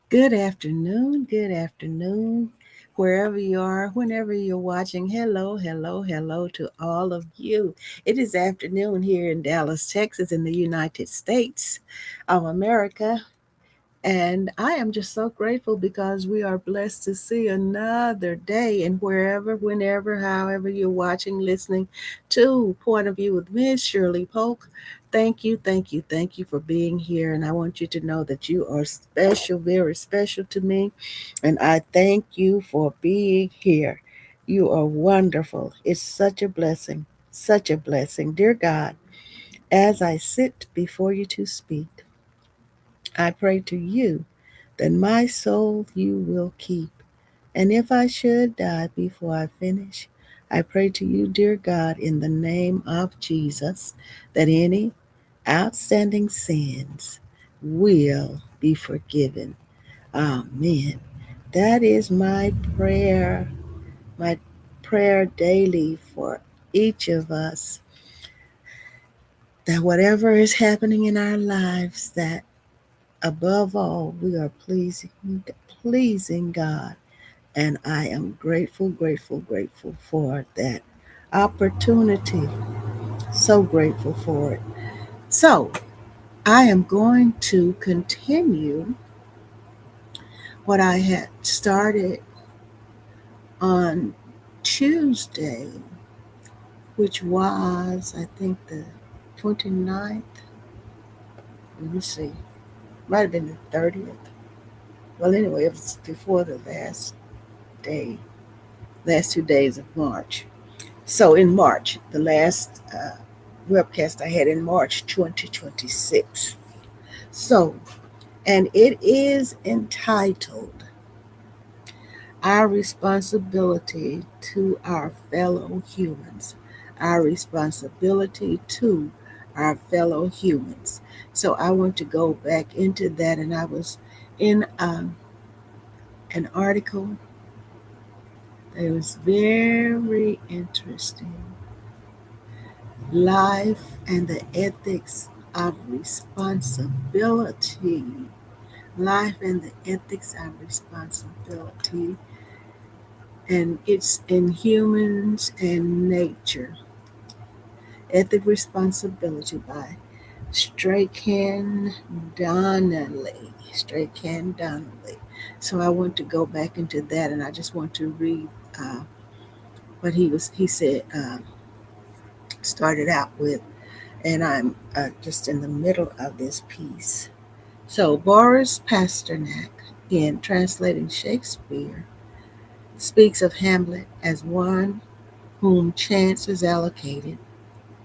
Good afternoon, wherever you are, whenever you're watching. Hello, hello, hello to all of you. It is afternoon here in Dallas, Texas, in the United States of America. And I am just so grateful because we are blessed to see another day. And wherever, whenever, however you're watching, listening to Point of View with Miss Shirley Polk, thank you for being here. And I want you to know that you are special, very special to me. And I thank you for being here. You are wonderful. It's such a blessing, such a blessing. Dear God, as I sit before you to speak, I pray to you that my soul you will keep. And if I should die before I finish, I pray to you, dear God, in the name of Jesus, that any outstanding sins will be forgiven. Amen. That is my prayer daily for each of us, that whatever is happening in our lives, that above all, we are pleasing God. And I am grateful, grateful, grateful for that opportunity. So grateful for it. So I am going to continue what I had started on Tuesday, which was, I think, the 29th. Let me see. Might have been the 30th. Well, anyway, it was before the last 2 days of March. So in March, the last webcast I had in March 2026. So, and it is entitled Our Responsibility to Our Fellow Humans. Our Responsibility to Our Fellow Humans. So I want to go back into that, and I was in an article that was very interesting. Life and the ethics of responsibility. Life and the ethics of responsibility. And it's in humans and nature. Ethic Responsibility by Straken Donnelly. Straken Donnelly. So I want to go back into that, and I just want to read what he said, started out with, and I'm just in the middle of this piece. So Boris Pasternak, in translating Shakespeare, speaks of Hamlet as one whom chance has allocated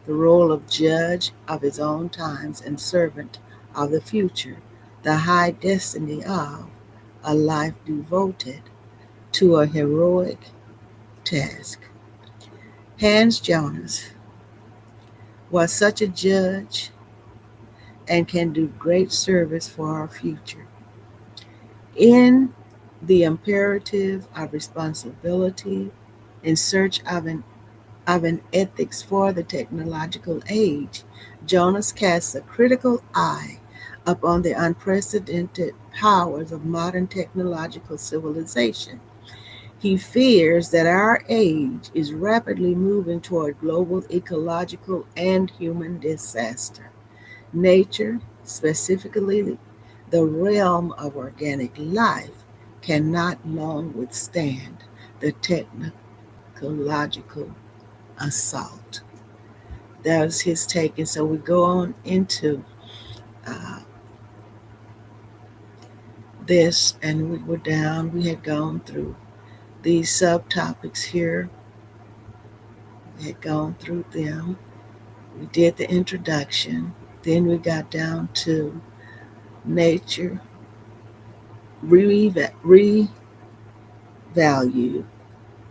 the role of judge of his own times and servant of the future, the high destiny of a life devoted to a heroic task. Hans Jonas was such a judge and can do great service for our future. In the imperative of responsibility, in search of an ethics for the technological age, Jonas casts a critical eye upon the unprecedented powers of modern technological civilization. He fears that our age is rapidly moving toward global ecological and human disaster. Nature, specifically the realm of organic life, cannot long withstand the technological assault. That was his take. And so we go on into uh, this, and we were down. We had gone through these subtopics here, we had gone through them. We did the introduction. Then we got down to nature, revalue,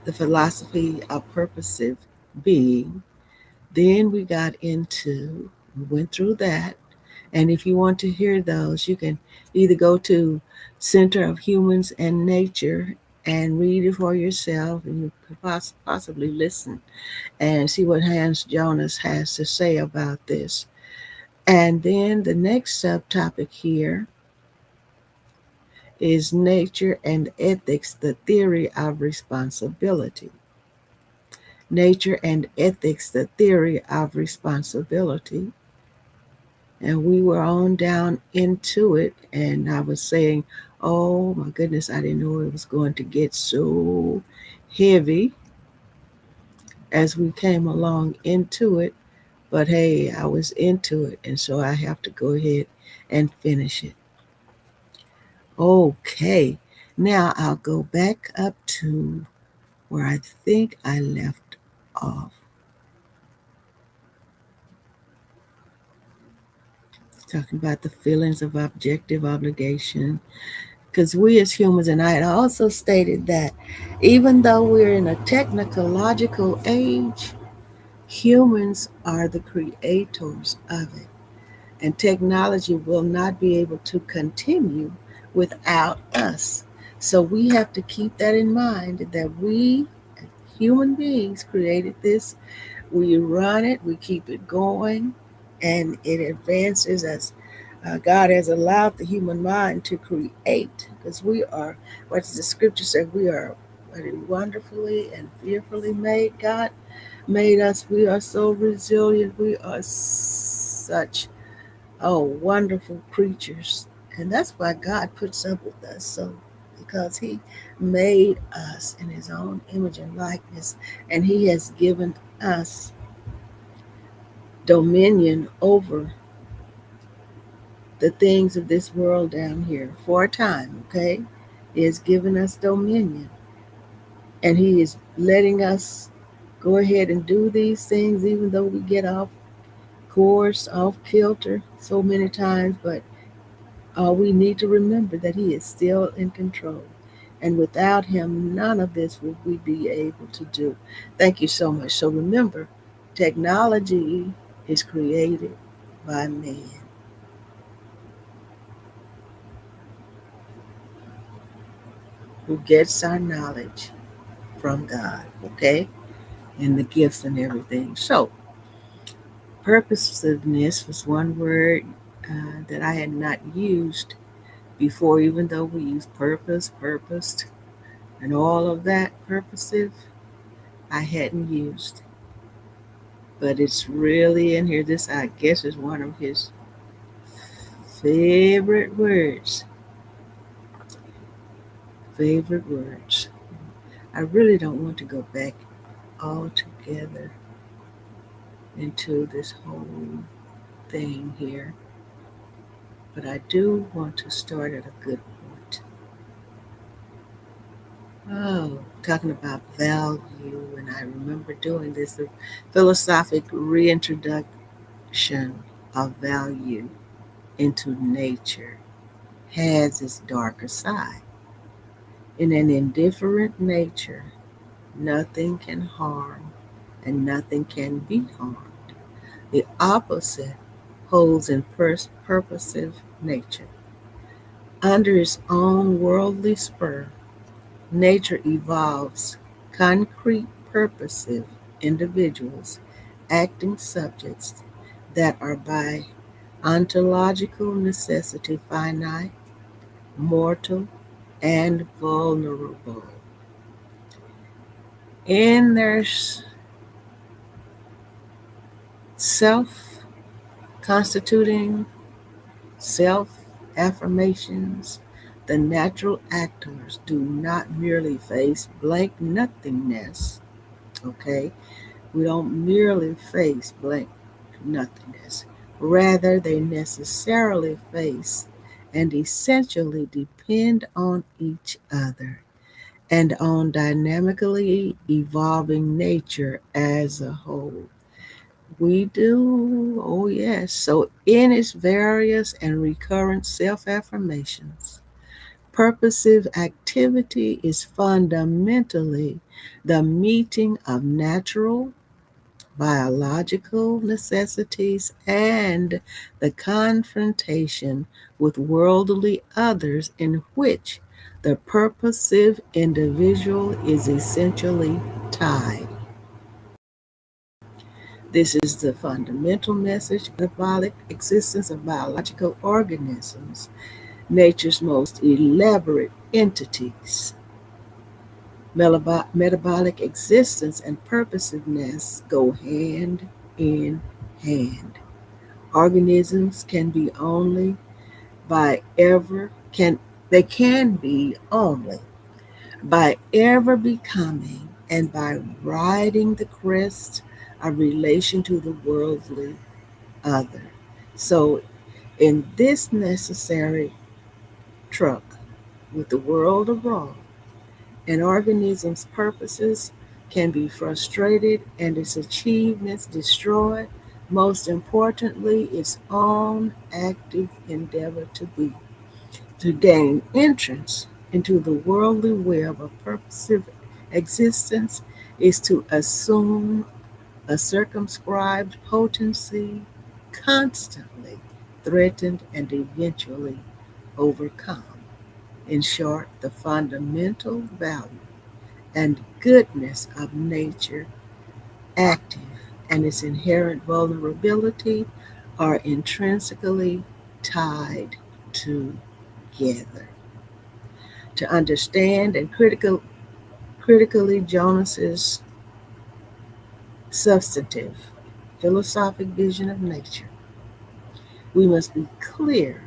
the philosophy of purposive being. Then we got into, we went through that. And if you want to hear those, you can either go to Center of Humans and Nature and read it for yourself, and you could possibly listen and see what Hans Jonas has to say about this. And then the next subtopic here Is nature and ethics the theory of responsibility? Nature and ethics, the theory of responsibility. And we were on down into it, and I was saying, oh my goodness, I didn't know it was going to get so heavy as we came along into it. But hey, I was into it, and so I have to go ahead and finish it. Okay, now I'll go back up to where I think I left off, talking about the feelings of objective obligation. Because we as humans, and I had also stated that even though we're in a technological age, humans are the creators of it. And technology will not be able to continue without us. So we have to keep that in mind that we, human beings, created this. We run it, we keep it going, and it advances as God has allowed the human mind to create. Because we are, what does the scripture say? We are wonderfully and fearfully made. God made us. We are so resilient. We are such wonderful creatures. And that's why God puts up with us. So, because He made us in His own image and likeness, and He has given us dominion over the things of this world down here for a time, okay? He has given us dominion, and He is letting us go ahead and do these things, even though we get off course, off kilter so many times. But we need to remember that He is still in control. And without Him, none of this would we be able to do. Thank you so much. So remember, technology is created by man, who gets our knowledge from God, okay? And the gifts and everything. So, purposiveness was one word that I had not used before, even though we use purpose, purposed, and all of that. Purposive, I hadn't used. But it's really in here. This, I guess, is one of his favorite words. Favorite words. I really don't want to go back altogether into this whole thing here, but I do want to start at a good point. Oh, talking about value, and I remember doing this, the philosophic reintroduction of value into nature has its darker side. In an indifferent nature, nothing can harm and nothing can be harmed. The opposite holds in purposive nature. Under its own worldly spur, nature evolves concrete purposive individuals, acting subjects that are by ontological necessity finite, mortal, and vulnerable. In their self constituting self affirmations, the natural actors do not merely face blank nothingness, okay? We don't merely face blank nothingness. Rather, they necessarily face and essentially depend on each other and on dynamically evolving nature as a whole. We do, oh yes. So, in its various and recurrent self affirmations, purposive activity is fundamentally the meeting of natural, biological necessities and the confrontation with worldly others, in which the purposive individual is essentially tied. This is the fundamental message of the metabolic existence of biological organisms. nature's most elaborate entities. Metabolic existence and purposiveness go hand in hand. Organisms can be only by ever can they can be only by ever becoming and by riding the crest of relation to the worldly other. So in this necessary truck with the world abroad, an organism's purposes can be frustrated and its achievements destroyed, most importantly, its own active endeavor to gain entrance into the worldly web of purposive existence is to assume a circumscribed potency, constantly threatened and eventually overcome. In short, the fundamental value and goodness of nature, active, and its inherent vulnerability are intrinsically tied together. To understand and critically Jonas's substantive philosophic vision of nature, we must be clear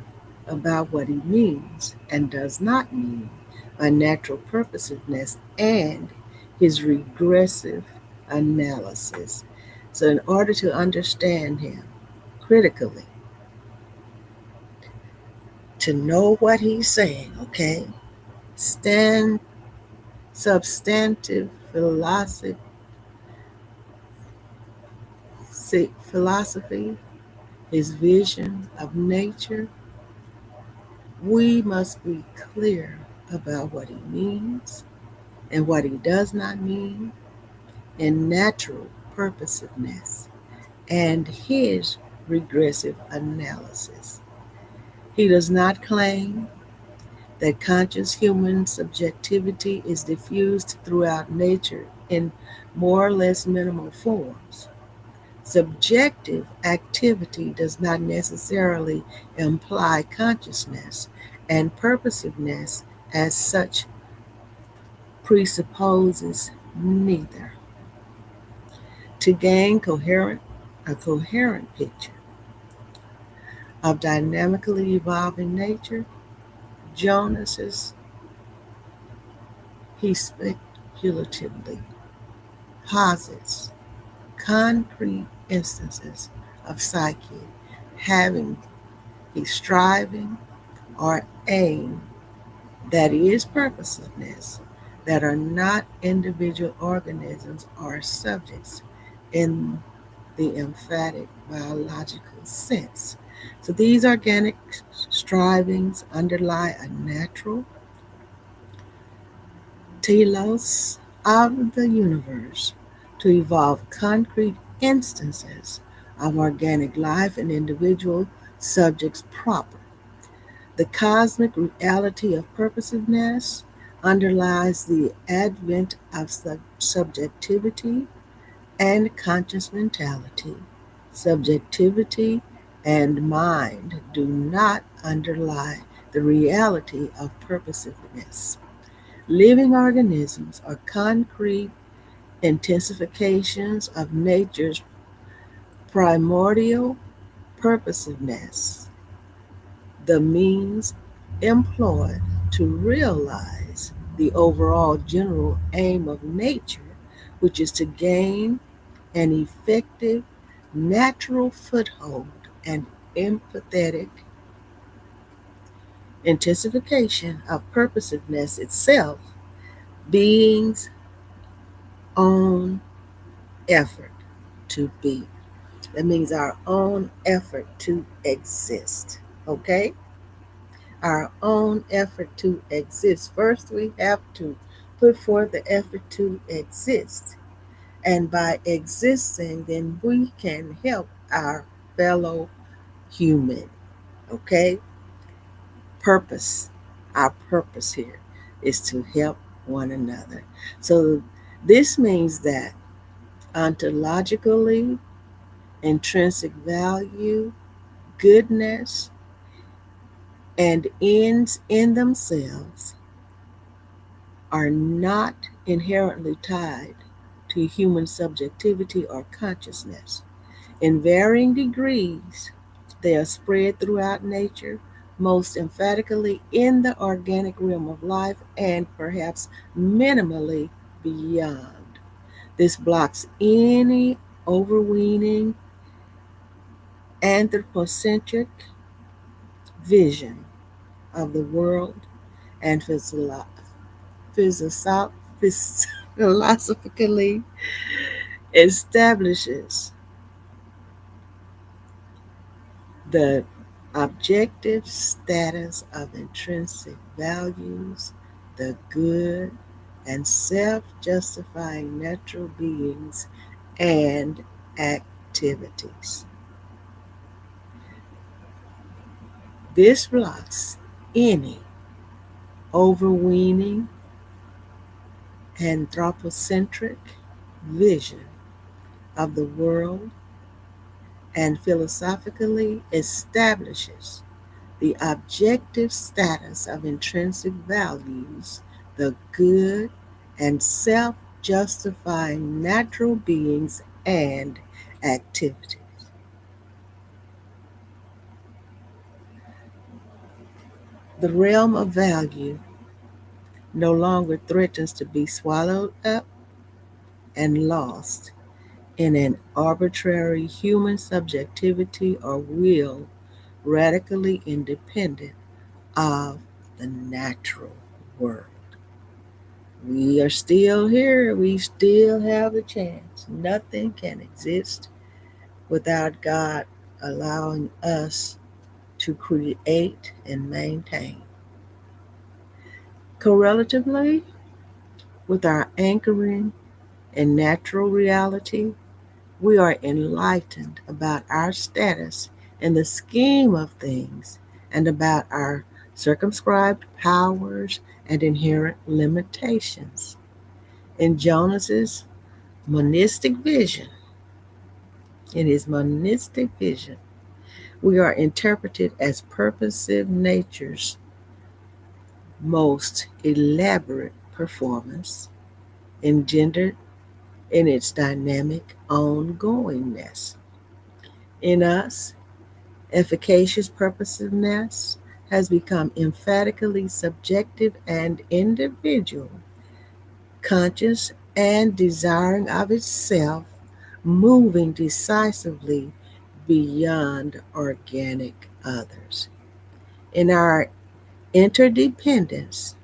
about what he means and does not mean by natural purposiveness and his regressive analysis. So, in order to understand him critically, to know what he's saying, okay, stand substantive philosophy, his vision of nature, we must be clear about what he means and what he does not mean in natural purposiveness and his regressive analysis. He does not claim that conscious human subjectivity is diffused throughout nature in more or less minimal forms. Subjective activity does not necessarily imply consciousness, and purposiveness as such presupposes neither. To gain a coherent picture of dynamically evolving nature, Jonas he speculatively posits concrete instances of psyche having a striving or aim that is purposiveness that are not individual organisms or subjects in the emphatic biological sense. So these organic strivings underlie a natural telos of the universe to evolve concrete instances of organic life in individual subjects proper. The cosmic reality of purposiveness underlies the advent of subjectivity and conscious mentality. Subjectivity and mind do not underlie the reality of purposiveness. Living organisms are concrete intensifications of nature's primordial purposiveness, the means employed to realize the overall general aim of nature, which is to gain an effective natural foothold and empathetic intensification of purposiveness itself, being's own effort to be. That means our own effort to exist. Okay? Our own effort to exist. First, we have to put forth the effort to exist. And by existing, then we can help our fellow human. Okay? Purpose. Our purpose here is to help one another. So this means that ontologically, intrinsic value, goodness, and ends in themselves are not inherently tied to human subjectivity or consciousness. In varying degrees, they are spread throughout nature, most emphatically in the organic realm of life, and perhaps minimally beyond. This blocks any overweening anthropocentric vision of the world and philosophically establishes the objective status of intrinsic values, the good and self justifying natural beings and activities. This blocks any overweening anthropocentric vision of the world and philosophically establishes the objective status of intrinsic values, the good and self justifying natural beings and activities. The realm of value no longer threatens to be swallowed up and lost in an arbitrary human subjectivity or will radically independent of the natural world. We are still here. We still have a chance. Nothing can exist without God allowing us to create and maintain. Correlatively, with our anchoring in natural reality, we are enlightened about our status in the scheme of things and about our circumscribed powers and inherent limitations. In Jonas's monistic vision, in his monistic vision, we are interpreted as purposive nature's most elaborate performance, engendered in its dynamic ongoingness. In us, efficacious purposiveness has become emphatically subjective and individual, conscious and desiring of itself, moving decisively beyond organic others. In our interdependence,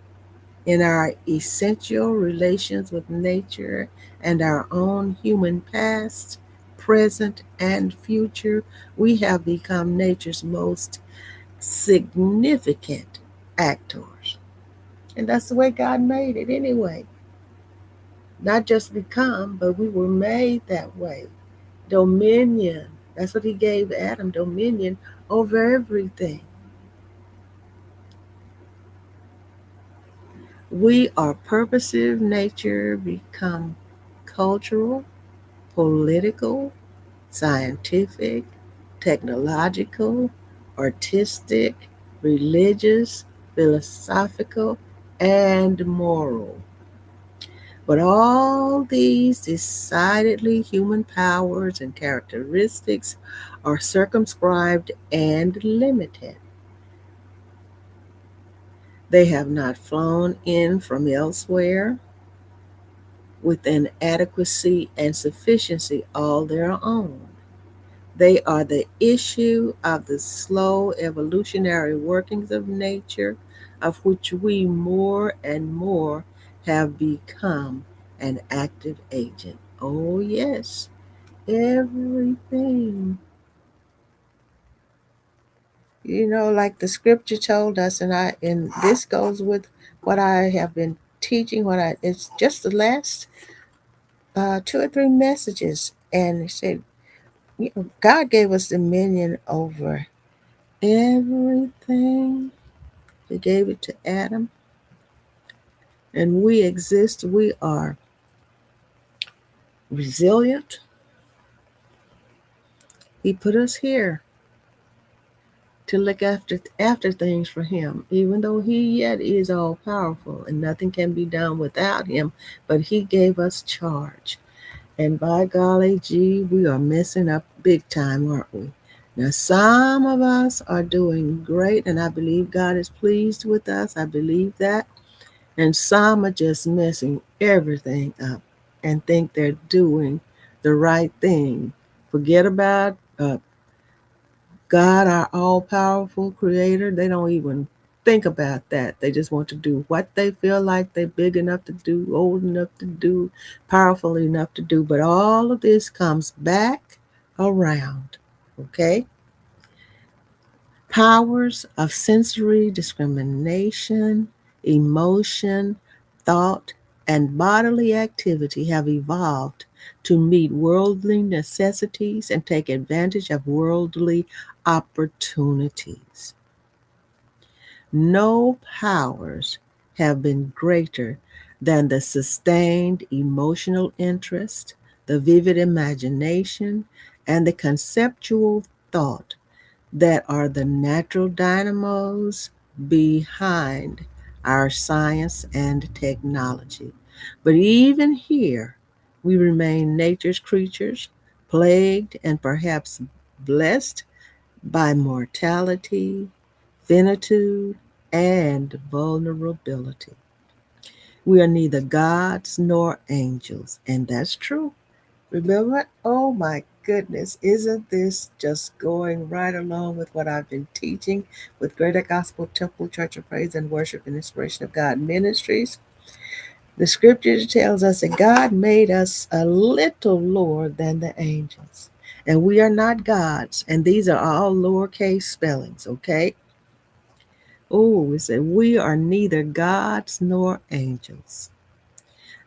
in our essential relations with nature and our own human past, present, and future, we have become nature's most significant actors. And that's the way God made it anyway. Not just become, but we were made that way. Dominion. That's what he gave Adam, dominion over everything. We are purposive nature become cultural, political, scientific, technological, artistic, religious, philosophical, and moral. But all these decidedly human powers and characteristics are circumscribed and limited. They have not flown in from elsewhere with an adequacy and sufficiency all their own. They are the issue of the slow evolutionary workings of nature, of which we more and more have become an active agent. Oh, yes, everything. Like the scripture told us, and this goes with what I have been teaching. It's just the last 2 or 3 messages, and it said, God gave us dominion over everything. He gave it to Adam, and we exist. We are resilient. He put us here to look after things for him, even though he yet is all powerful and nothing can be done without him, but he gave us charge. And by golly gee, we are messing up big time, aren't we? Now some of us are doing great, and I believe God is pleased with us. I believe that. And some are just messing everything up and think they're doing the right thing. Forget about God, our all powerful creator. They don't even think about that. They just want to do what they feel like they're big enough to do, old enough to do, powerful enough to do. But all of this comes back around. Okay? Powers of sensory discrimination, emotion, thought, and bodily activity have evolved to meet worldly necessities and take advantage of worldly opportunities. No powers have been greater than the sustained emotional interest, the vivid imagination, and the conceptual thought that are the natural dynamos behind our science and technology. But even here, we remain nature's creatures, plagued and perhaps blessed by mortality, finitude, and vulnerability. We are neither gods nor angels, and that's true. Remember? Oh my goodness, isn't this just going right along with what I've been teaching with Greater Gospel Temple Church of Praise and Worship and Inspiration of God Ministries? The scripture tells us that God made us a little lower than the angels. And we are not gods, and these are all lowercase spellings, okay? Oh, we said we are neither gods nor angels.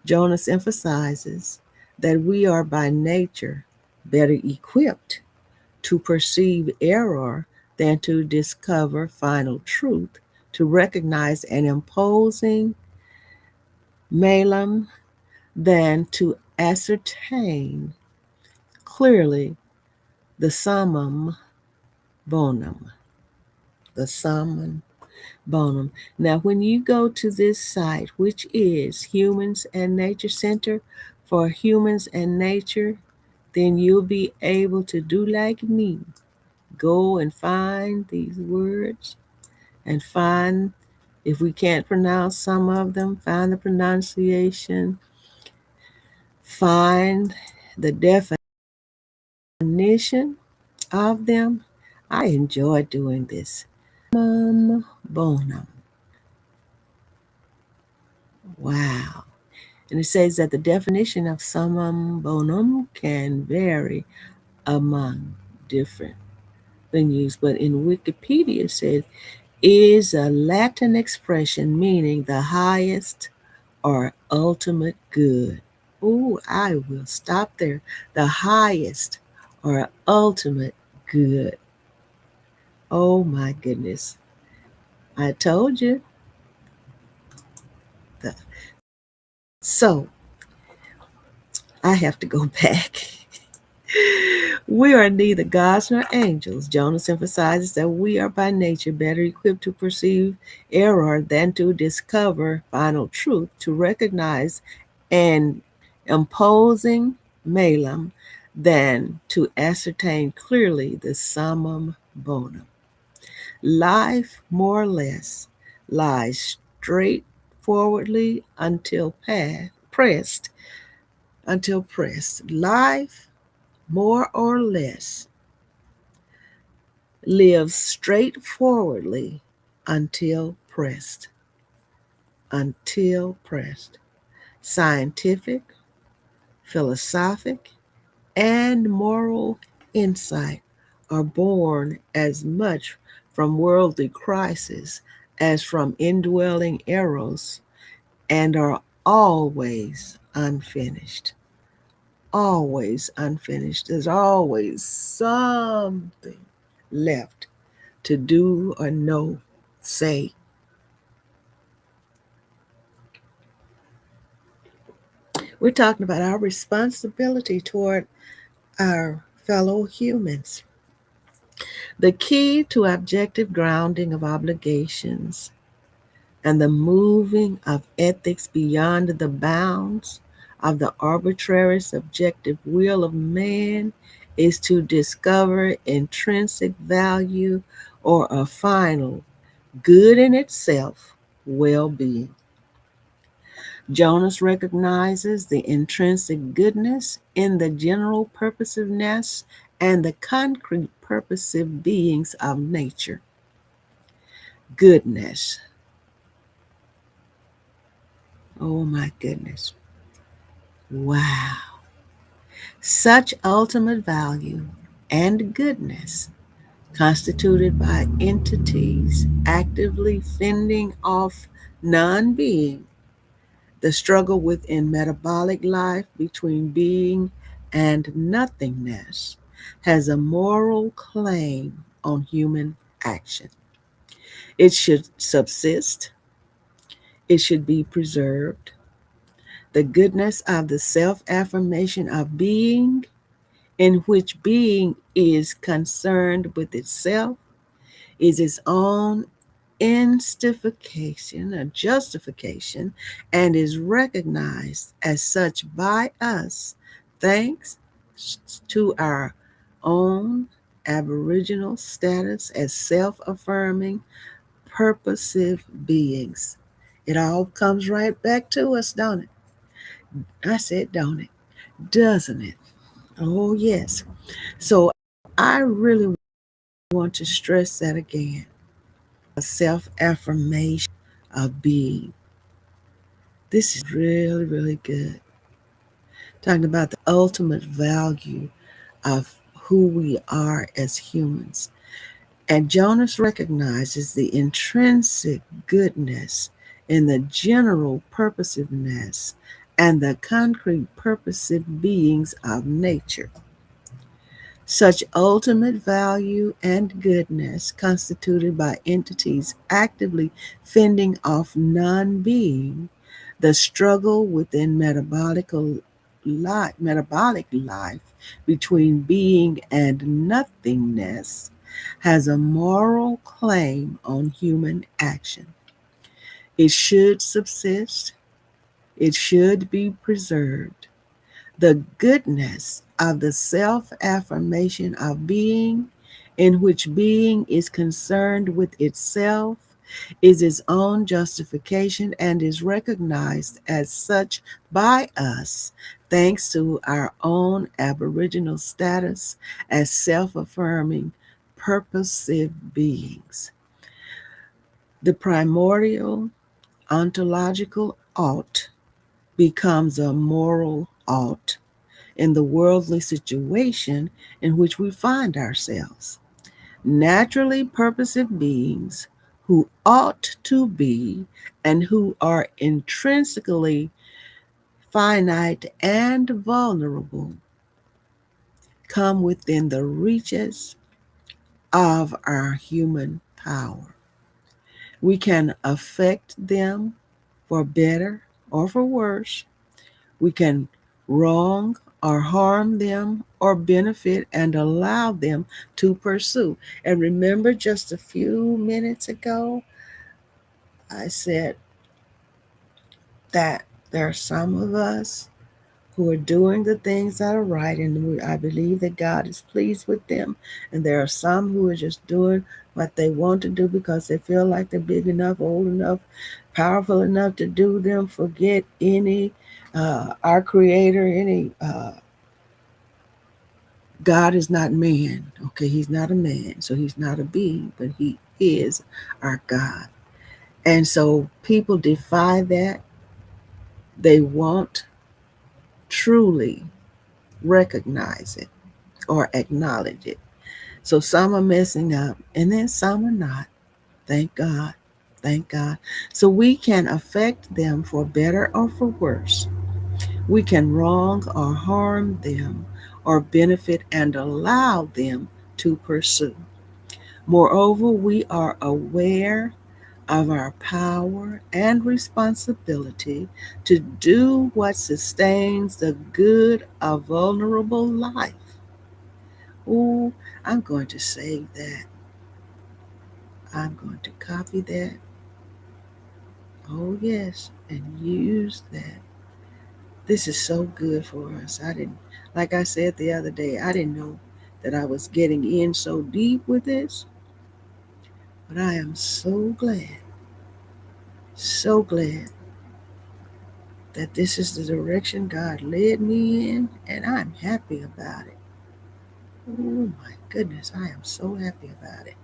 Jonas emphasizes that we are by nature better equipped to perceive error than to discover final truth, to recognize an imposing malum than to ascertain clearly the summum bonum. The summum bonum. Now, when you go to this site, which is Humans and Nature Center for Humans and Nature, then you'll be able to do like me. Go and find these words and find, if we can't pronounce some of them, find the pronunciation, find the definition of them. I enjoy doing this. Bonum. Wow. And it says that the definition of summum bonum can vary among different venues, but in Wikipedia it says is a Latin expression meaning the highest or ultimate good. Oh, I will stop there. The highest or ultimate good. Oh my goodness. I told you. So I have to go back. We are neither gods nor angels. Jonas emphasizes that we are by nature better equipped to perceive error than to discover final truth, to recognize an imposing malum than to ascertain clearly the summum bonum. Life, more or less, lies straightforwardly until pressed. Life, more or less, lives straightforwardly until pressed. Until pressed. Scientific, philosophic, and moral insight are born as much from worldly crisis as from indwelling eros and are always unfinished. Always unfinished. There's always something left to do or know, say. We're talking about our responsibility toward our fellow humans. The key to objective grounding of obligations and the moving of ethics beyond the bounds of the arbitrary subjective will of man is to discover intrinsic value or a final, good in itself, well being. Jonas recognizes the intrinsic goodness in the general purposiveness and the concrete purposive beings of nature. Goodness. Oh my goodness. Wow. Such ultimate value and goodness, constituted by entities actively fending off non being, the struggle within metabolic life between being and nothingness, has a moral claim on human action. It should subsist, it should be preserved. The goodness of the self affirmation of being, in which being is concerned with itself, is its own instification, a justification, and is recognized as such by us thanks to our own aboriginal status as self affirming, purposive beings. It all comes right back to us, don't it? I said, don't it? Doesn't it? Oh, yes. So I really want to stress that again. A self affirmation of being. This is really, really good. Talking about the ultimate value of who we are as humans. And Jonas recognizes the intrinsic goodness in the general purposiveness and the concrete purposive beings of nature. Such ultimate value and goodness, constituted by entities actively fending off non being, the struggle within metabolic life between being and nothingness, has a moral claim on human action. It should subsist, it should be preserved. The goodness of the self affirmation of being, in which being is concerned with itself, is its own justification and is recognized as such by us, thanks to our own aboriginal status as self affirming, purposive beings. The primordial ontological ought becomes a moral ought in the worldly situation in which we find ourselves. Naturally purposive beings who ought to be and who are intrinsically finite and vulnerable come within the reaches of our human power. We can affect them for better or for worse. We can wrong or harm them or benefit and allow them to pursue. And remember, just a few minutes ago, I said that there are some of us who are doing the things that are right, and I believe that God is pleased with them. And there are some who are just doing what they want to do because they feel like they're big enough, old enough, powerful enough to do them. Forget any our Creator, any God is not man. Okay, He's not a man, so He's not a being, but He is our God. And so people defy that. They won't truly recognize it or acknowledge it. So some are messing up and then some are not. Thank God. Thank God. So we can affect them for better or for worse. We can wrong or harm them or benefit and allow them to pursue. Moreover, we are aware of our power and responsibility to do what sustains the good of vulnerable life. Ooh, I'm going to save that. I'm going to copy that. Oh, yes, and use that. This is so good for us. Like I said the other day, I didn't know that I was getting in so deep with this, but I am so glad that this is the direction God led me in, and I'm happy about it. Oh my goodness, I am so happy about it.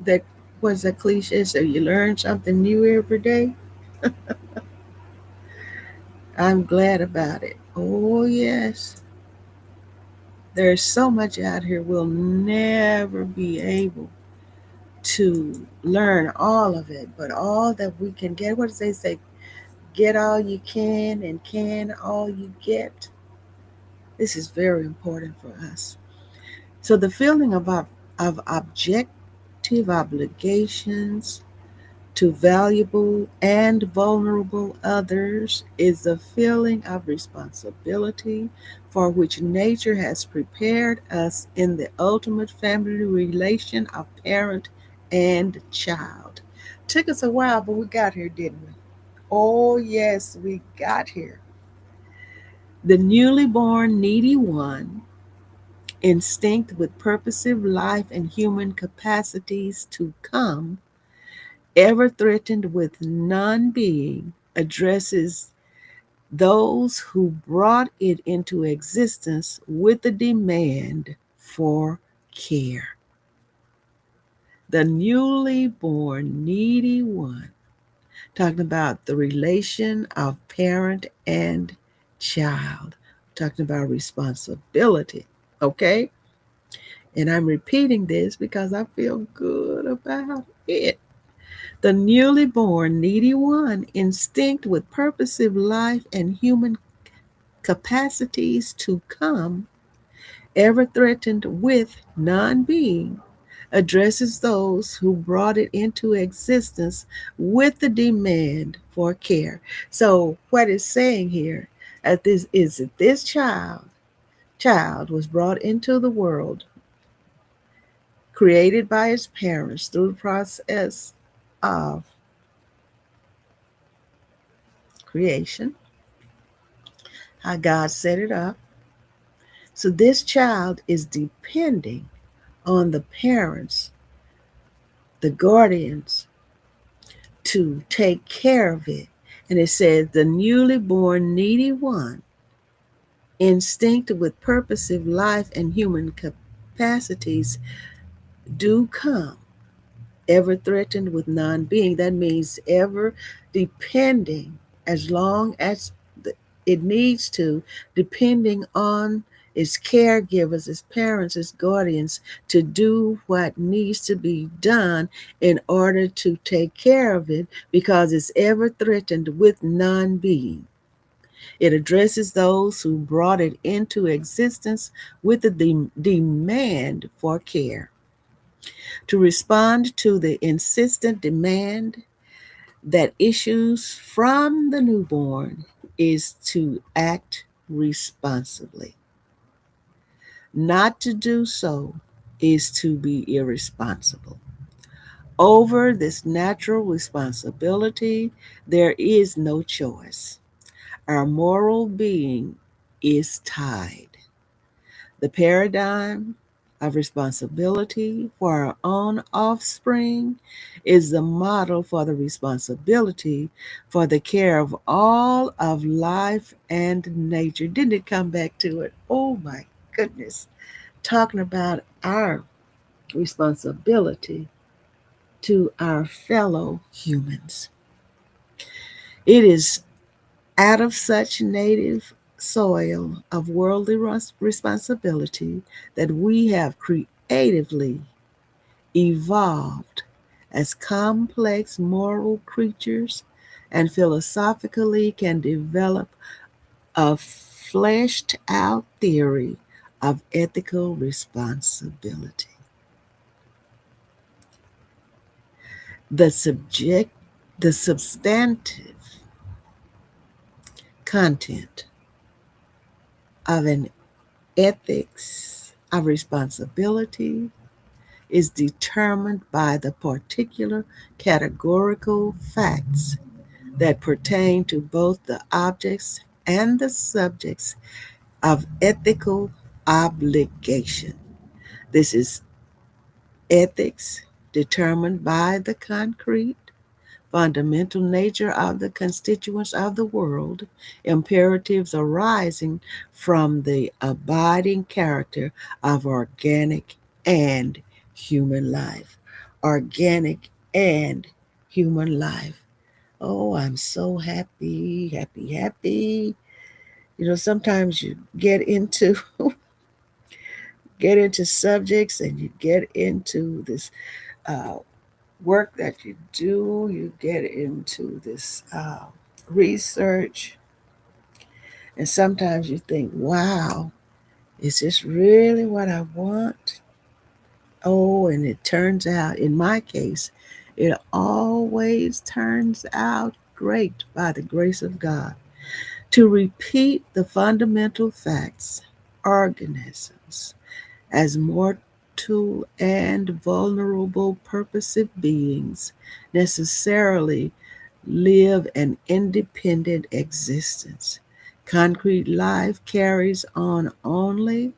That was a cliche, so you learn something new every day. I'm glad about it. Oh, yes. There's so much out here we'll never be able to learn all of it, but all that we can get, what does they say? Get all you can all you get. This is very important for us. So the feeling of objective obligations to valuable and vulnerable others is the feeling of responsibility for which nature has prepared us in the ultimate family relation of parent and child. Took us a while, but we got here, didn't we? Oh, yes, we got here. The newly born needy one, instinct with purposive life and human capacities to come, ever threatened with non being, addresses those who brought it into existence with the demand for care. The newly born needy one, talking about the relation of parent and child, talking about responsibility. Okay? And I'm repeating this because I feel good about it. The newly born needy one, instinct with purposive life and human capacities to come, ever threatened with non being, addresses those who brought it into existence with the demand for care. So, what it's saying here at this is that this child was brought into the world, created by his parents through the process of creation, how God set it up. So this child is depending on the parents, the guardians, to take care of it. And it says, the newly born needy one, instinct with purposive life and human capacities, do come, ever threatened with non being. That means ever depending, as long as it needs to, depending on its caregivers, its parents, its guardians, to do what needs to be done in order to take care of it because it's ever threatened with non being. It addresses those who brought it into existence with the demand for care. To respond to the insistent demand that issues from the newborn is to act responsibly. Not to do so is to be irresponsible. Over this natural responsibility, there is no choice. Our moral being is tied. The paradigm of responsibility for our own offspring is the model for the responsibility for the care of all of life and nature. Didn't it come back to it? Oh my goodness. Talking about our responsibility to our fellow humans. It is out of such native soil of worldly responsibility that we have creatively evolved as complex moral creatures and philosophically can develop a fleshed out theory of ethical responsibility. The subject, the substantive content of an Ethics of responsibility is determined by the particular categorical facts that pertain to both the objects and the subjects of ethical obligation. This is ethics determined by the concrete, fundamental nature of the constituents of the world, imperatives arising from the abiding character of organic and human life. Organic and human life. Oh, I'm so happy, happy, happy. Sometimes you get into subjects and you get into this uh, work that you do, you get into this research, and sometimes you think, wow, is this really what I want? Oh, and it turns out, in my case, it always turns out great by the grace of God. To repeat the fundamental facts, organisms, as mortal and vulnerable purposive beings, necessarily live an independent existence. Concrete life carries on only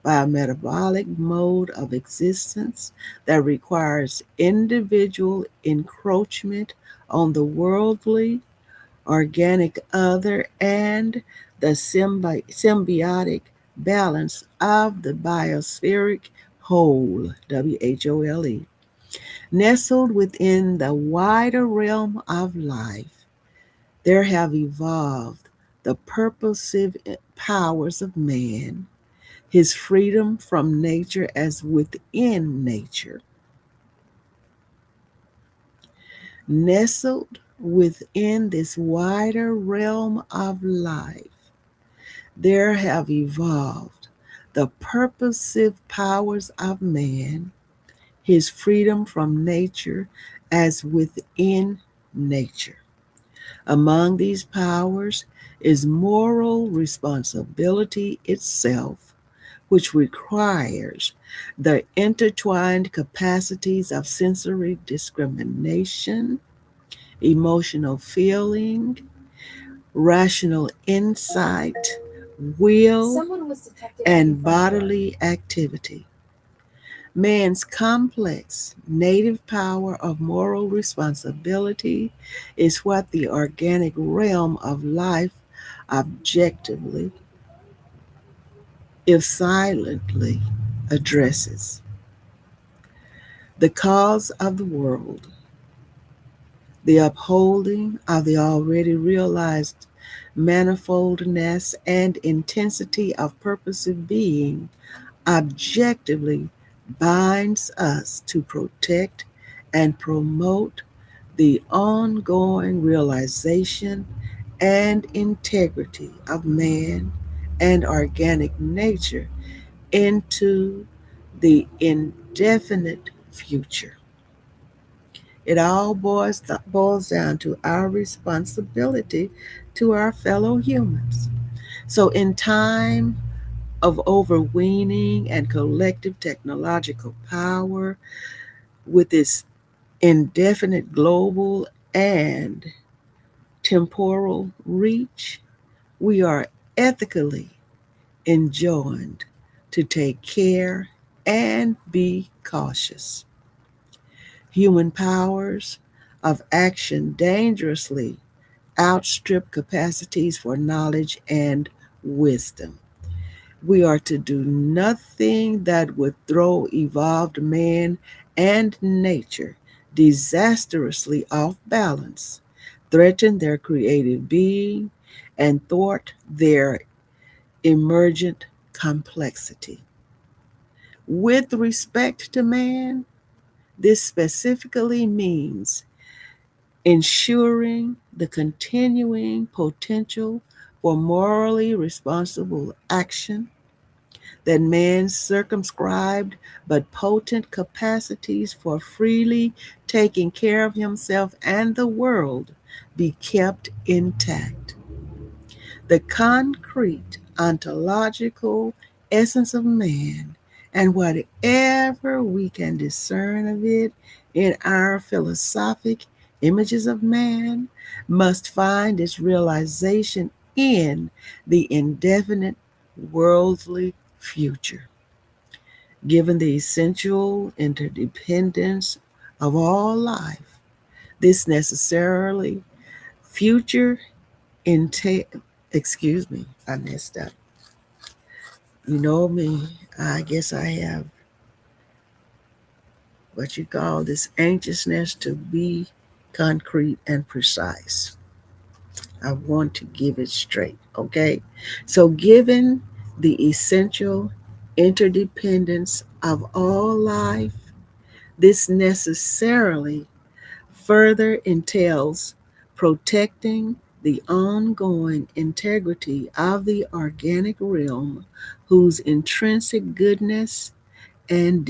by a metabolic mode of existence that requires individual encroachment on the worldly, organic other, and the symbiotic balance of the biospheric whole, WHOLE. Nestled within the wider realm of life, there have evolved the purposive powers of man, his freedom from nature as within nature. Nestled within this wider realm of life, there have evolved the purposive powers of man, his freedom from nature as within nature. Among these powers is moral responsibility itself, which requires the intertwined capacities of sensory discrimination, emotional feeling, rational insight, will, and bodily activity. Man's complex native power of moral responsibility is what the organic realm of life objectively, if silently, addresses. The cause of the world, the upholding of the already realized manifoldness and intensity of purposive being objectively binds us to protect and promote the ongoing realization and integrity of man and organic nature into the indefinite future. It all boils down to our responsibility to our fellow humans. So, in time of overweening and collective technological power, with its indefinite global and temporal reach, we are ethically enjoined to take care and be cautious. Human powers of action dangerously outstrip capacities for knowledge and wisdom. We are to do nothing that would throw evolved man and nature disastrously off balance, threaten their creative being, and thwart their emergent complexity. With respect to man, this specifically means ensuring the continuing potential for morally responsible action, that man's circumscribed but potent capacities for freely taking care of himself and the world be kept intact. The concrete, ontological, essence of man, and whatever we can discern of it in our philosophic images of man must find its realization in the indefinite worldly future. Given the essential interdependence of all life, this necessarily future entail. Excuse me, I messed up. You know me, I guess I have what you call this anxiousness to be concrete and precise. I want to give it straight, okay? So, given the essential interdependence of all life, this necessarily further entails protecting the ongoing integrity of the organic realm, whose intrinsic goodness and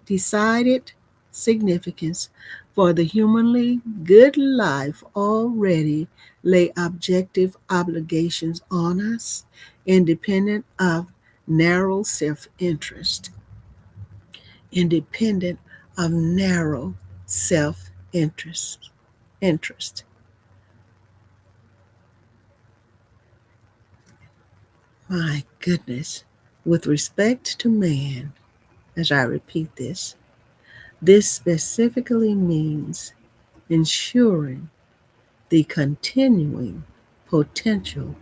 decided significance for the humanly good life already lay objective obligations on us, independent of narrow self interest. Independent of narrow self interest. Interest. My goodness. With respect to man, as I repeat this specifically means ensuring the continuing potential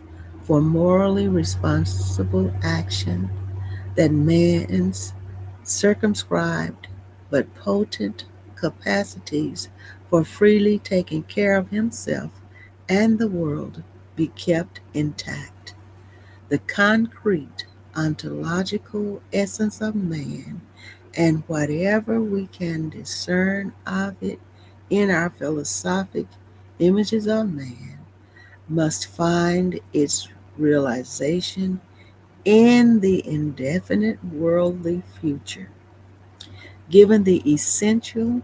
for morally responsible action that man's circumscribed but potent capacities for freely taking care of himself and the world be kept intact. The concrete ontological essence of man and whatever we can discern of it in our philosophic images of man must find its realization in the indefinite worldly future. Given the essential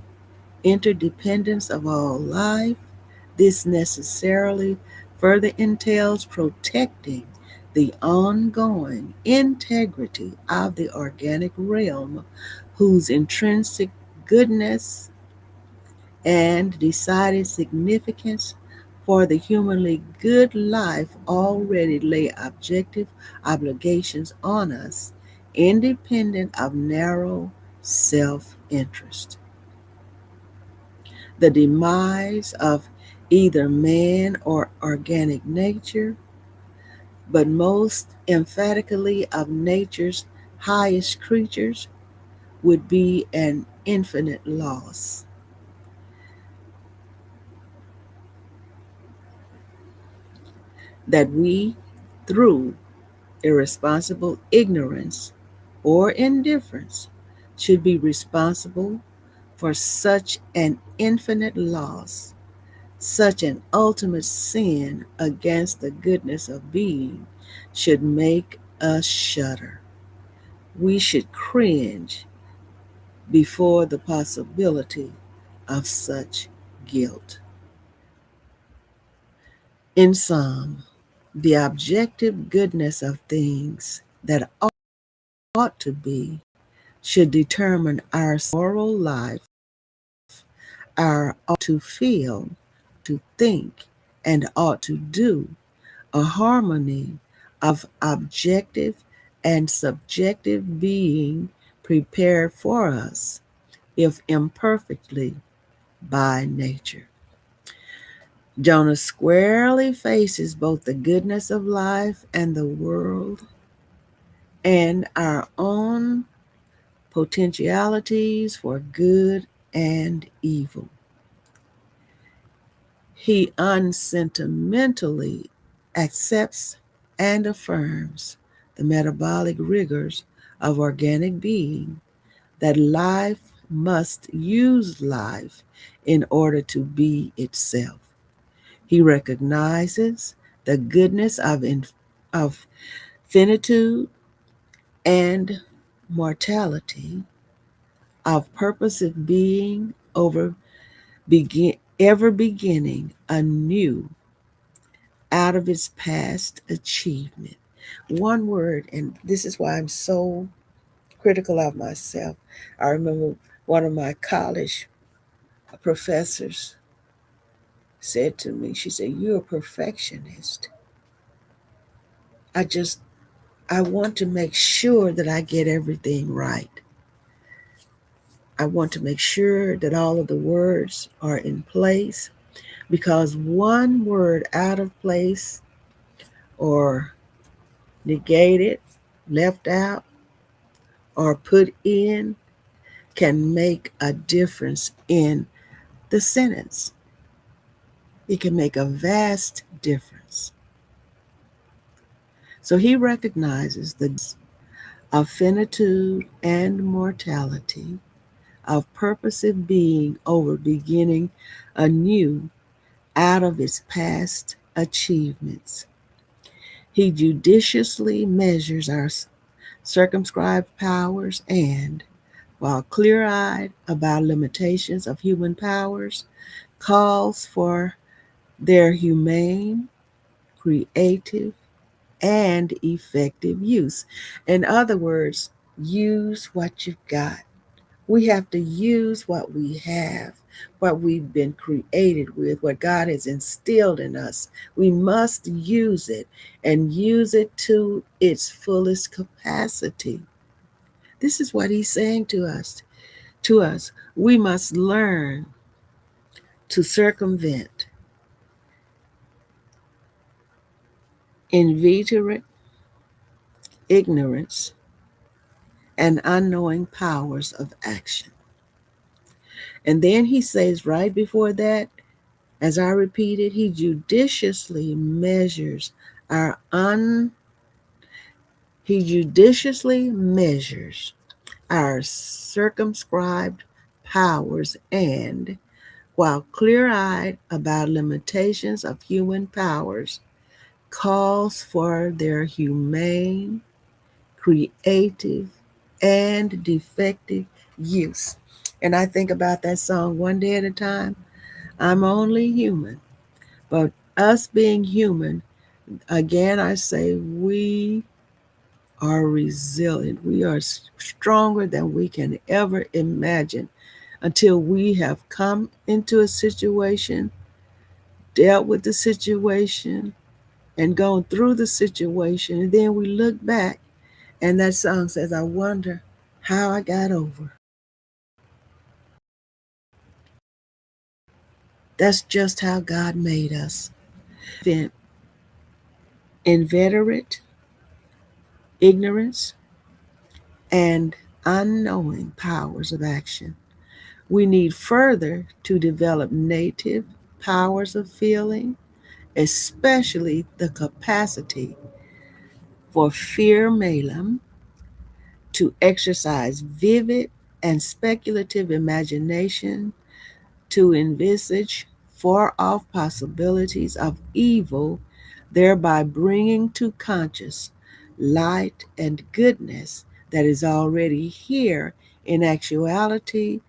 interdependence of all life, this necessarily further entails protecting the ongoing integrity of the organic realm, whose intrinsic goodness and decided significance for the humanly good life already lay objective obligations on us, independent of narrow self interest. The demise of either man or organic nature, but most emphatically of nature's highest creatures, would be an infinite loss that we, through irresponsible ignorance or indifference, should be responsible for such an infinite loss, such an ultimate sin against the goodness of being, should make us shudder. We should cringe before the possibility of such guilt. In sum, the objective goodness of things that ought to be should determine our moral life, our ought to feel, to think, and ought to do, a harmony of objective and subjective being prepared for us, if imperfectly, by nature. Jonah squarely faces both the goodness of life and the world and our own potentialities for good and evil. He unsentimentally accepts and affirms the metabolic rigors of organic being, that life must use life in order to be itself. He recognizes the goodness of finitude and mortality, of purposive being ever beginning anew out of its past achievement. One word, and this is why I'm so critical of myself. I remember one of my college professors said to me, she said, "You're a perfectionist. I just, I want to make sure that I get everything right. I want to make sure that all of the words are in place because one word out of place or negated, left out, or put in can make a difference in the sentence. It can make a vast difference." So he recognizes the of finitude and mortality, of purposive being over beginning anew out of its past achievements. He judiciously measures our circumscribed powers and, while clear eyed about limitations of human powers, calls for their humane, creative, and effective use. In other words, use what you've got. We have to use what we have, what we've been created with, what God has instilled in us. We must use it and use it to its fullest capacity. This is what he's saying to us. We must learn to circumvent inveterate ignorance and unknowing powers of action. And then he says right before that, as I repeated, he judiciously measures our un he judiciously measures our circumscribed powers and, while clear-eyed about limitations of human powers, calls for their humane, creative, and defective use. And I think about that song, One Day at a Time. I'm only human. But us being human, again, I say we are resilient. We are stronger than we can ever imagine until we have come into a situation, dealt with the situation, and gone through the situation. And then we look back, and that song says, I wonder how I got over. That's just how God made us. Inveterate ignorance and unknowing powers of action. We need further to develop native powers of feeling, especially the capacity for fear malum to exercise vivid and speculative imagination, to envisage far off possibilities of evil, thereby bringing to conscious light and goodness that is already here in actuality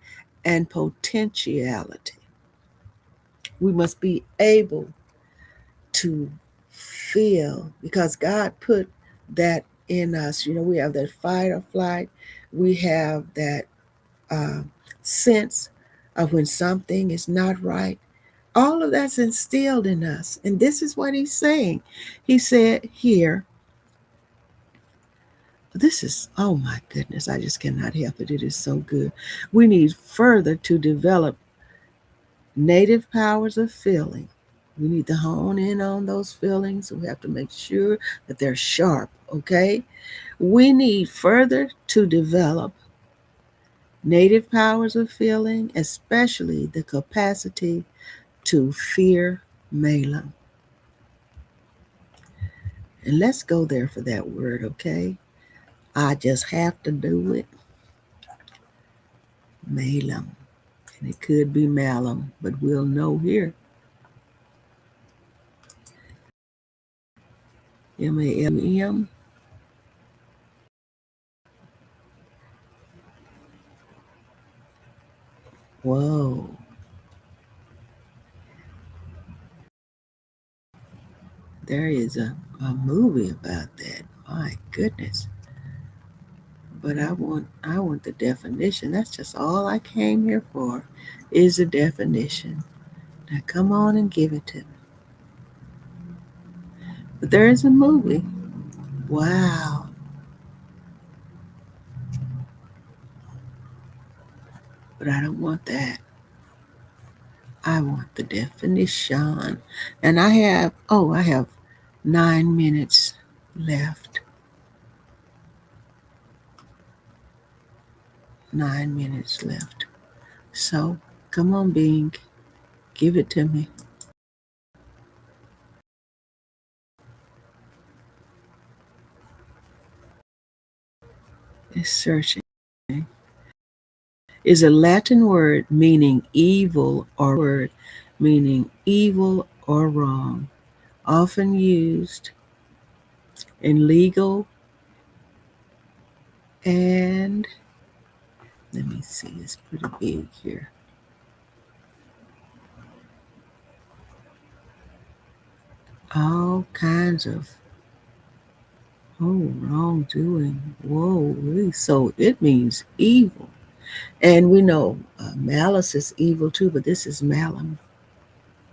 and potentiality. We must be able to feel because God put that in us. You know, we have that fight or flight, we have that uh, sense of when something is not right. All of that's instilled in us. And this is what he's saying. He said here, this is, oh my goodness, I just cannot help it. It is so good. We need further to develop native powers of feeling. We need to hone in on those feelings. We have to make sure that they're sharp, okay? We need further to develop native powers of feeling, especially the capacity to fear Malum. And let's go there for that word, okay? I just have to do it. Malum. And it could be Malum, but we'll know here. M-A-L-U-M. Whoa. There is a movie about that. My goodness. But I want the definition. That's just all I came here for is a definition. Now come on and give it to me. But there is a movie. Wow. But I don't want that. I want the definition. And I have 9 minutes left. 9 minutes left. So come on, Bing. Give it to me. It's searching. Is a Latin word meaning evil or wrong, often used in legal and let me see, it's pretty big here. All kinds of wrongdoing. Whoa, really? So it means evil. And we know malice is evil too, but this is malum.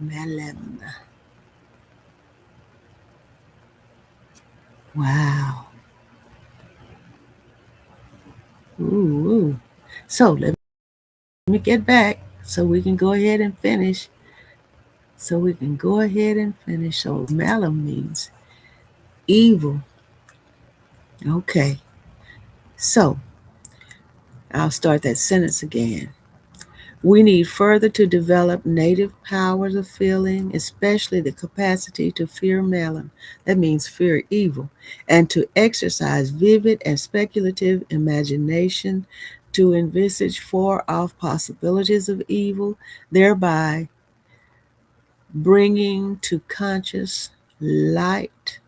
Malum. Wow. Ooh, ooh. So let me get back so we can go ahead and finish. So malum means evil. Okay. So I'll start that sentence again. We need further to develop native powers of feeling, especially the capacity to fear malum, that means fear evil, and to exercise vivid and speculative imagination to envisage far off possibilities of evil, thereby bringing to conscious light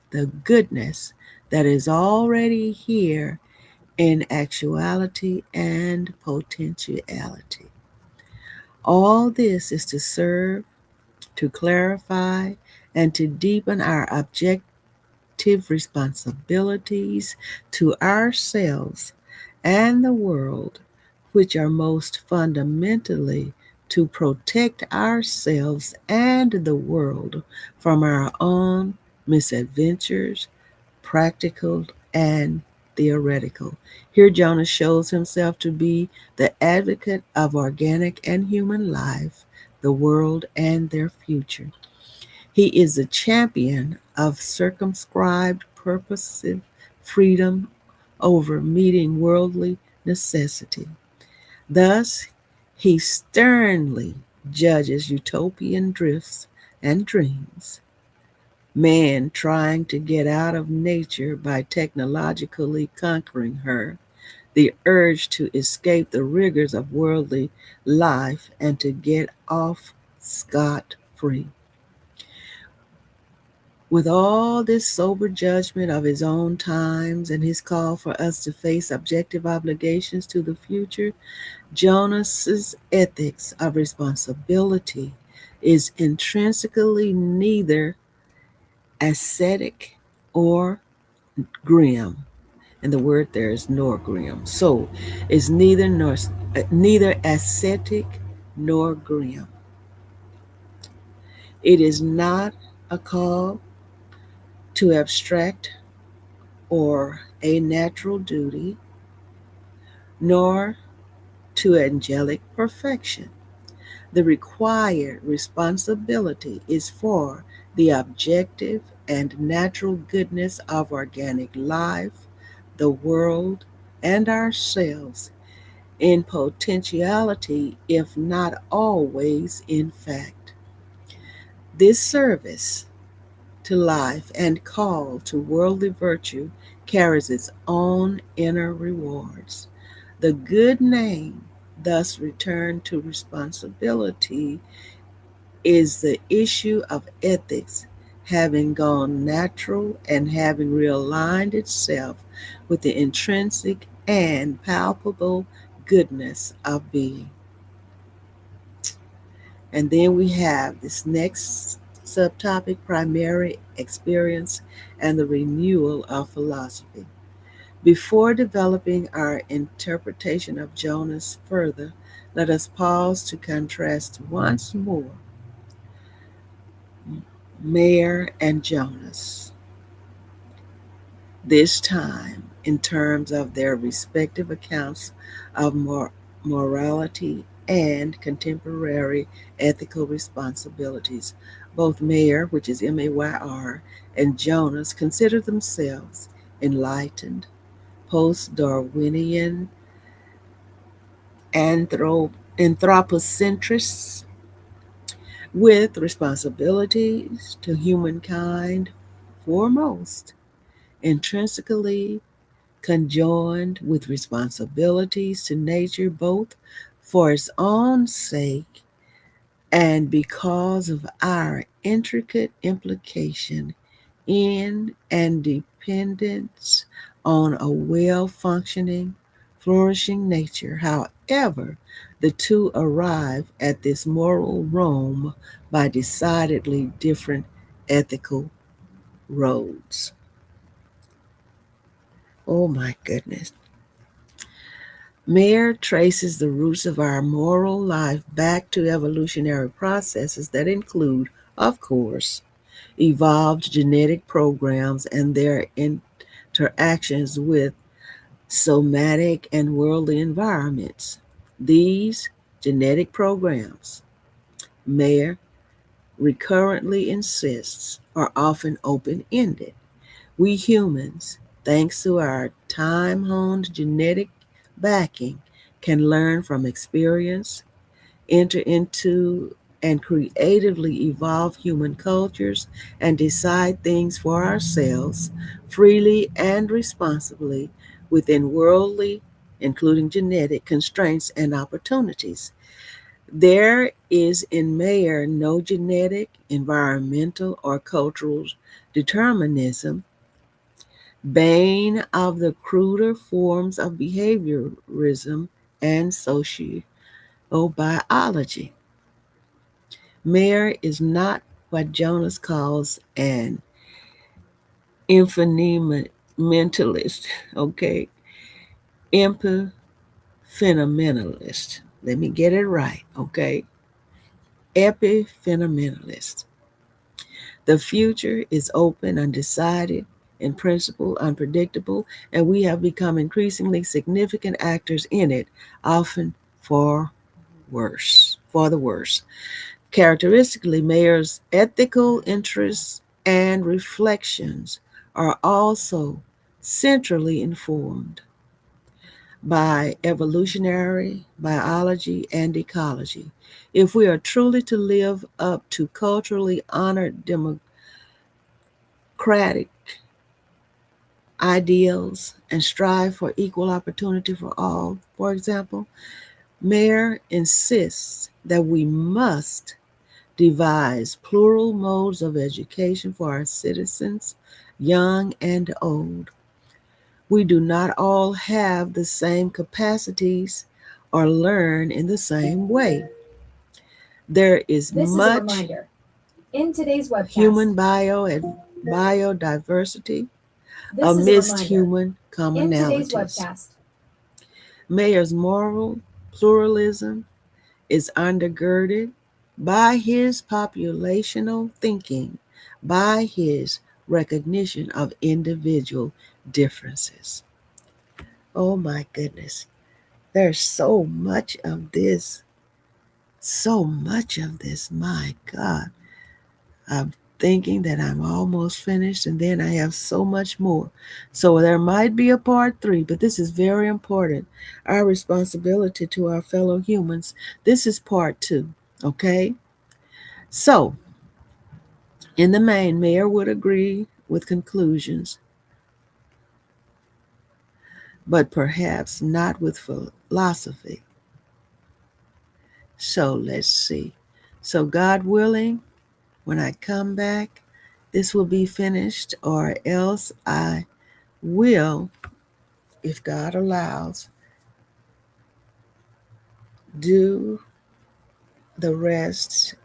the goodness that is already here in actuality and potentiality. All this is to serve, to clarify, and to deepen our objective responsibilities to ourselves and the world, which are most fundamentally to protect ourselves and the world from our own misadventures, practical and theoretical. Here, Jonah shows himself to be the advocate of organic and human life, the world, and their future. He is a champion of circumscribed, purposive freedom over meeting worldly necessity. Thus, he sternly judges utopian drifts and dreams. Man trying to get out of nature by technologically conquering her, the urge to escape the rigors of worldly life and to get off scot free. With all this sober judgment of his own times and his call for us to face objective obligations to the future, Jonas's ethics of responsibility is intrinsically neither ascetic or grim. And the word there is nor grim. So it's neither ascetic nor grim. It is not a call to abstract or a natural duty, nor to angelic perfection. The required responsibility is for the objective and natural goodness of organic life, the world, and ourselves in potentiality, if not always in fact. This service to life and call to worldly virtue carries its own inner rewards. The good name thus returned to responsibility is the issue of ethics having gone natural and having realigned itself with the intrinsic and palpable goodness of being. And then we have this next Subtopic Primary Experience and the Renewal of Philosophy. Before developing our interpretation of Jonas further, let us pause to contrast once more Mayor and Jonas, this time in terms of their respective accounts of morality and contemporary ethical responsibilities. Both Mayer, which is Mayr, and Jonas consider themselves enlightened, post Darwinian anthropocentrists with responsibilities to humankind foremost, intrinsically conjoined with responsibilities to nature both for its own sake and because of our intricate implication in and dependence on a well functioning, flourishing nature. However, the two arrive at this moral Rome by decidedly different ethical roads. Oh my goodness. Mayer traces the roots of our moral life back to evolutionary processes that include, of course, evolved genetic programs and their interactions with somatic and worldly environments. These genetic programs, Mayer recurrently insists, are often open ended. We humans, thanks to our time honed genetic backing, can learn from experience, enter into and creatively evolve human cultures, and decide things for ourselves freely and responsibly within worldly, including genetic, constraints and opportunities. There is in Mayer no genetic, environmental, or cultural determinism, bane of the cruder forms of behaviorism and sociobiology. Mayer is not what Jonas calls an infinitementalist, okay? Epiphenomenalist. Let me get it right, okay? Epiphenomenalist. The future is open, undecided, in principle, unpredictable, and we have become increasingly significant actors in it, often for the worse. Characteristically, Mayer's ethical interests and reflections are also centrally informed by evolutionary biology and ecology. If we are truly to live up to culturally honored democratic ideals and strive for equal opportunity for all, for example, Mayer insists that we must devise plural modes of education for our citizens, young and old. We do not all have the same capacities or learn in the same way. There is This is a much reminder. In today's webcast, human biodiversity this is a amidst reminder. human In today's commonalities. webcast, Mayer's moral pluralism is undergirded by his populational thinking, by his recognition of individual differences. Oh my goodness. There's so much of this. My God. I'm thinking that I'm almost finished, and then I have so much more. So there might be a part three, but this is very important. Our responsibility to our fellow humans. This is part two. Okay? So, in the main, Mayer would agree with conclusions, but perhaps not with philosophy. So, let's see. So, God willing, when I come back, this will be finished, or else I will, if God allows, do the rest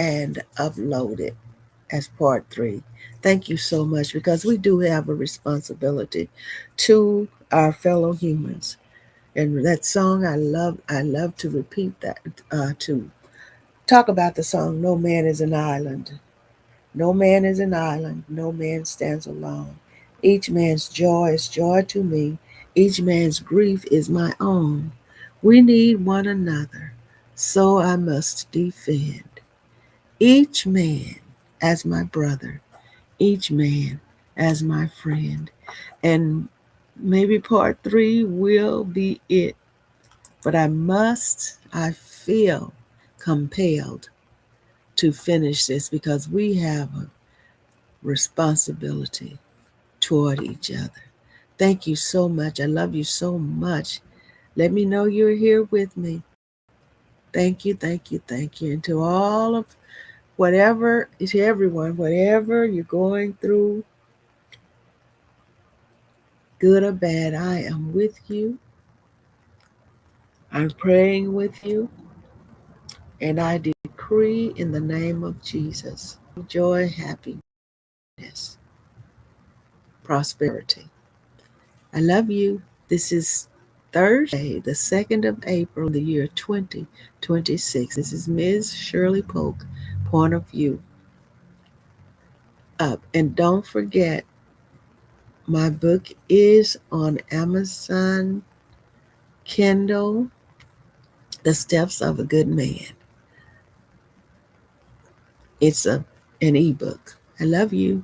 and upload it as part 3. Thank you so much, because we do have a responsibility to our fellow humans. And that song, I love to repeat that, to talk about the song, No Man is an Island. No man is an island, no man stands alone. Each man's joy is joy to me, each man's grief is my own. We need one another, so I must defend each man as my brother, each man as my friend. And maybe part 3 will be it, but I feel compelled to finish this, because we have a responsibility toward each other. Thank you so much. I love you so much. Let me know you're here with me. Thank you, thank you, thank you. And to all of to everyone, whatever you're going through, good or bad, I am with you. I'm praying with you. And I decree in the name of Jesus joy, happiness, prosperity. I love you. This is Thursday, the 2nd of April, the year 2026. This is Ms. Shirley Polk, Point of View Up. And don't forget, my book is on Amazon Kindle, The Steps of a Good Man. It's an ebook. I love you.